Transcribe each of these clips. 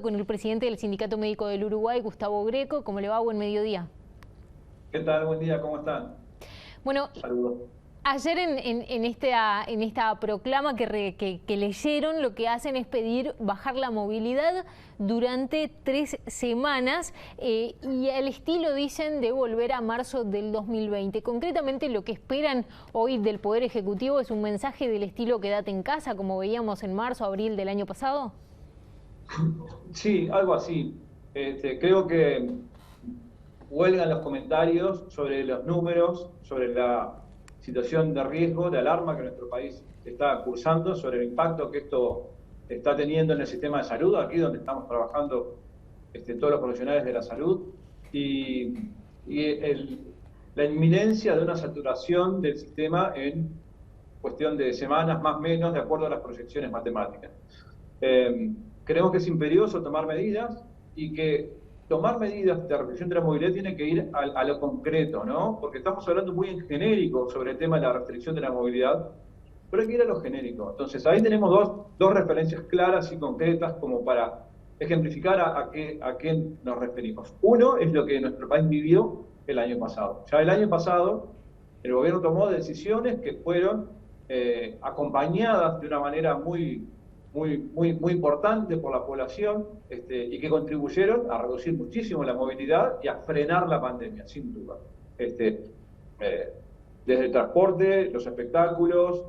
con el presidente del Sindicato Médico del Uruguay, Gustavo Greco. ¿Cómo le va? Buen mediodía. ¿Qué tal? Buen día, ¿cómo están? Bueno, Saludos. ayer en esta proclama que leyeron, lo que hacen es pedir bajar la movilidad durante 3 semanas y al estilo, dicen, de volver a marzo del 2020. Concretamente, lo que esperan hoy del Poder Ejecutivo es un mensaje del estilo quédate en casa, como veíamos en marzo, abril del año pasado. Sí, algo así. Creo que huelgan los comentarios sobre los números, sobre la situación de riesgo, de alarma que nuestro país está cursando, sobre el impacto que esto está teniendo en el sistema de salud, aquí donde estamos trabajando todos los profesionales de la salud, y, la inminencia de una saturación del sistema en cuestión de semanas más o menos, de acuerdo a las proyecciones matemáticas. Creemos que es imperioso tomar medidas y que tomar medidas de restricción de la movilidad tiene que ir a lo concreto, ¿no? Porque estamos hablando muy en genérico sobre el tema de la restricción de la movilidad, pero hay que ir a lo genérico. Entonces, ahí tenemos dos referencias claras y concretas como para ejemplificar a qué nos referimos. Uno es lo que nuestro país vivió el año pasado. Ya el año pasado, el gobierno tomó decisiones que fueron acompañadas de una manera muy importante por la población y que contribuyeron a reducir muchísimo la movilidad y a frenar la pandemia, sin duda. Desde el transporte, los espectáculos,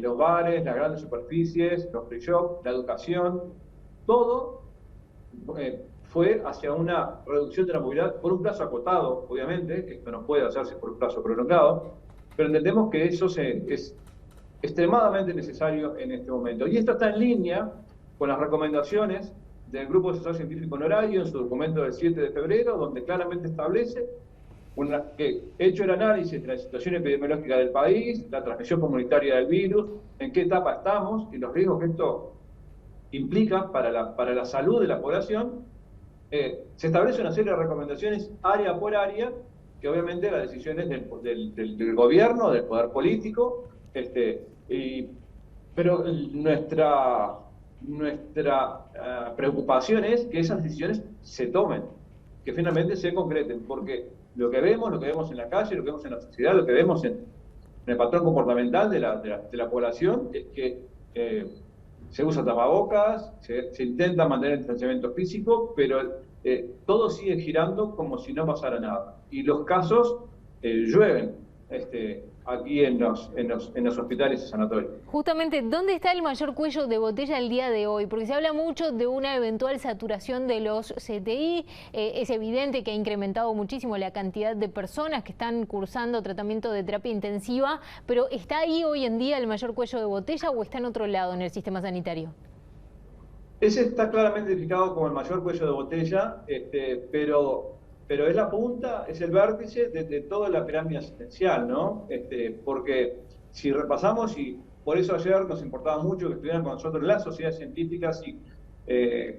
los bares, las grandes superficies, los free shops, la educación, todo fue hacia una reducción de la movilidad por un plazo acotado, obviamente. Esto no puede hacerse por un plazo prolongado, pero entendemos que eso es extremadamente necesario en este momento. Y esto está en línea con las recomendaciones del Grupo de Asesor Científico Honorario en su documento del 7 de febrero, donde claramente establece que, hecho el análisis de la situación epidemiológica del país, la transmisión comunitaria del virus, en qué etapa estamos y los riesgos que esto implica para la salud de la población, se establece una serie de recomendaciones área por área, que obviamente las decisiones del gobierno, del poder político, pero nuestra preocupación es que esas decisiones se tomen, que finalmente se concreten, porque lo que vemos en la calle, lo que vemos en la sociedad, lo que vemos en el patrón comportamental de la población es que se usa tapabocas, se intenta mantener el distanciamiento físico, pero todo sigue girando como si no pasara nada. Y los casos llueven aquí en los hospitales y sanatorios. Justamente, ¿dónde está el mayor cuello de botella el día de hoy? Porque se habla mucho de una eventual saturación de los CTI. Es evidente que ha incrementado muchísimo la cantidad de personas que están cursando tratamiento de terapia intensiva, pero ¿está ahí hoy en día el mayor cuello de botella o está en otro lado en el sistema sanitario? Ese está claramente identificado como el mayor cuello de botella, pero es la punta, es el vértice de toda la pirámide asistencial, ¿no? Porque si repasamos, y por eso ayer nos importaba mucho que estuvieran con nosotros las sociedades científicas y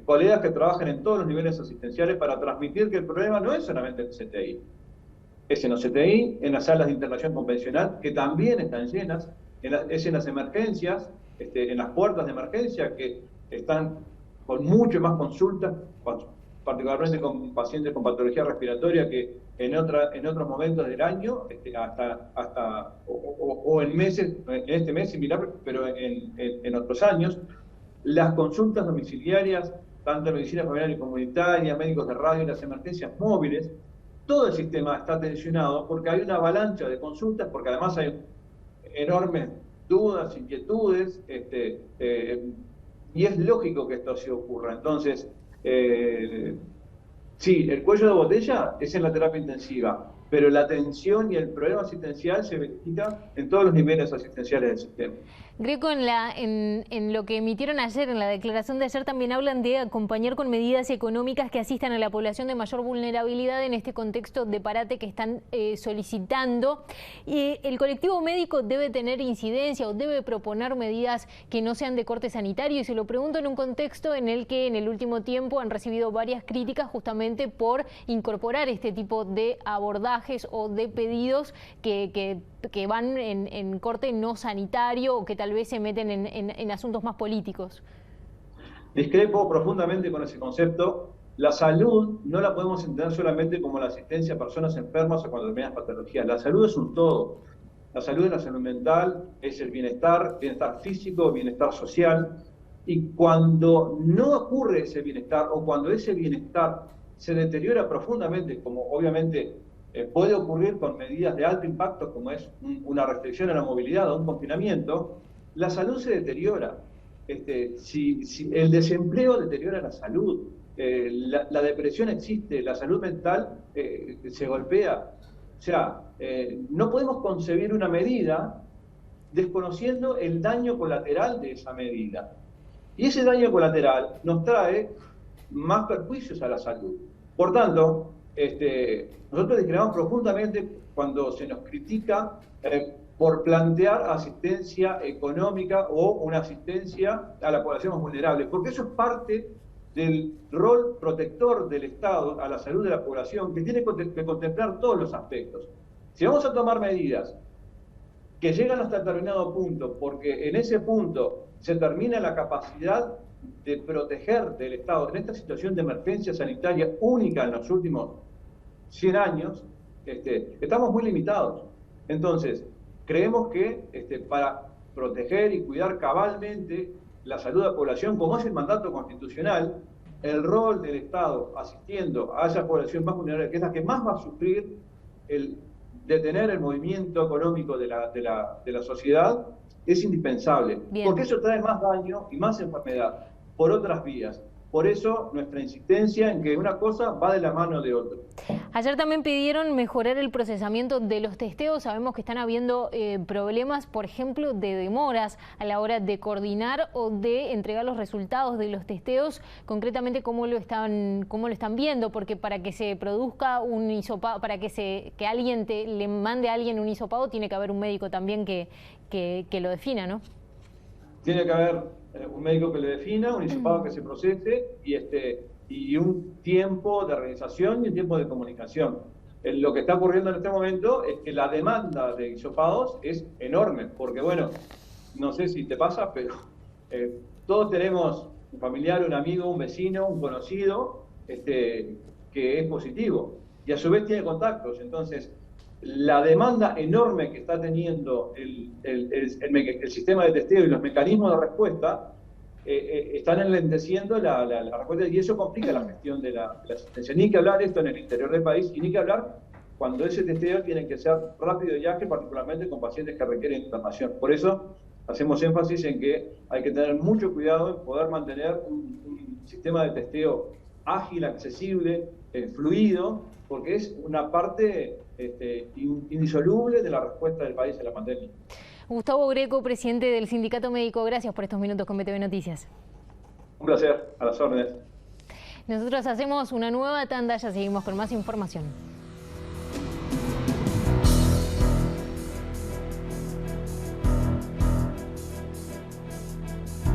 colegas que trabajan en todos los niveles asistenciales para transmitir que el problema no es solamente el CTI, es en los CTI, en las salas de internación convencional, que también están llenas, es en las emergencias, en las puertas de emergencia, que están con mucho más consultas, particularmente con pacientes con patología respiratoria que en otros momentos del año, o en meses, en este mes similar, pero en otros años. Las consultas domiciliarias, tanto en medicina familiar y comunitaria, médicos de radio y las emergencias móviles, todo el sistema está tensionado porque hay una avalancha de consultas, porque además hay enormes dudas, inquietudes, y es lógico que esto así ocurra. Entonces, sí, el cuello de botella es en la terapia intensiva, pero la atención y el problema asistencial se verifica en todos los niveles asistenciales del sistema. Greco, en lo que emitieron ayer, en la declaración de ayer, también hablan de acompañar con medidas económicas que asistan a la población de mayor vulnerabilidad en este contexto de parate que están solicitando. Y el colectivo médico debe tener incidencia o debe proponer medidas que no sean de corte sanitario, y se lo pregunto en un contexto en el que en el último tiempo han recibido varias críticas justamente por incorporar este tipo de abordajes o de pedidos que van en corte no sanitario o que tal vez se meten en asuntos más políticos. discrepo profundamente con ese concepto. La salud no la podemos entender solamente como la asistencia a personas enfermas o con determinadas patologías. La salud es un todo. La salud es la salud mental, es el bienestar, bienestar físico, bienestar social. Y cuando no ocurre ese bienestar o cuando ese bienestar se deteriora profundamente, como obviamente puede ocurrir con medidas de alto impacto, como es una restricción a la movilidad o un confinamiento, la salud se deteriora. Si el desempleo deteriora la salud, la depresión existe, la salud mental se golpea. O sea, no podemos concebir una medida desconociendo el daño colateral de esa medida. Y ese daño colateral nos trae más perjuicios a la salud. Por tanto, nosotros discrepamos profundamente cuando se nos critica por plantear asistencia económica o una asistencia a la población más vulnerable, porque eso es parte del rol protector del Estado a la salud de la población, que tiene que contemplar todos los aspectos. Si vamos a tomar medidas que llegan hasta determinado punto, porque en ese punto se termina la capacidad de proteger del Estado en esta situación de emergencia sanitaria única en los últimos 100 años, estamos muy limitados. Entonces, creemos que para proteger y cuidar cabalmente la salud de la población, como es el mandato constitucional, el rol del Estado asistiendo a esa población más vulnerable, que es la que más va a sufrir el detener el movimiento económico de la sociedad, es indispensable. Bien. Porque eso trae más daño y más enfermedad por otras vías. Por eso nuestra insistencia en que una cosa va de la mano de otra. Ayer también pidieron mejorar el procesamiento de los testeos. Sabemos que están habiendo problemas, por ejemplo, de demoras a la hora de coordinar o de entregar los resultados de los testeos. Concretamente, ¿cómo lo están viendo? Porque para que se produzca un hisopado, para que alguien le mande a alguien un hisopado, tiene que haber un médico también que lo defina, ¿no? Tiene que haber un médico que lo defina, un hisopado que se procese y un tiempo de realización y un tiempo de comunicación. Lo que está ocurriendo en este momento es que la demanda de hisopados es enorme, porque bueno, no sé si te pasa, pero todos tenemos un familiar, un amigo, un vecino, un conocido que es positivo y a su vez tiene contactos. Entonces, la demanda enorme que está teniendo el sistema de testeo y los mecanismos de respuesta están enlenteciendo la respuesta, y eso complica la gestión de la asistencia. Ni que hablar esto en el interior del país, y ni que hablar cuando ese testeo tiene que ser rápido y ágil, particularmente con pacientes que requieren internación. Por eso hacemos énfasis en que hay que tener mucho cuidado en poder mantener un sistema de testeo ágil, accesible, fluido, porque es una parte indisoluble de la respuesta del país a la pandemia. Gustavo Greco, presidente del Sindicato Médico, gracias por estos minutos con BTV Noticias. Un placer, a las órdenes. Nosotros hacemos una nueva tanda, ya seguimos con más información.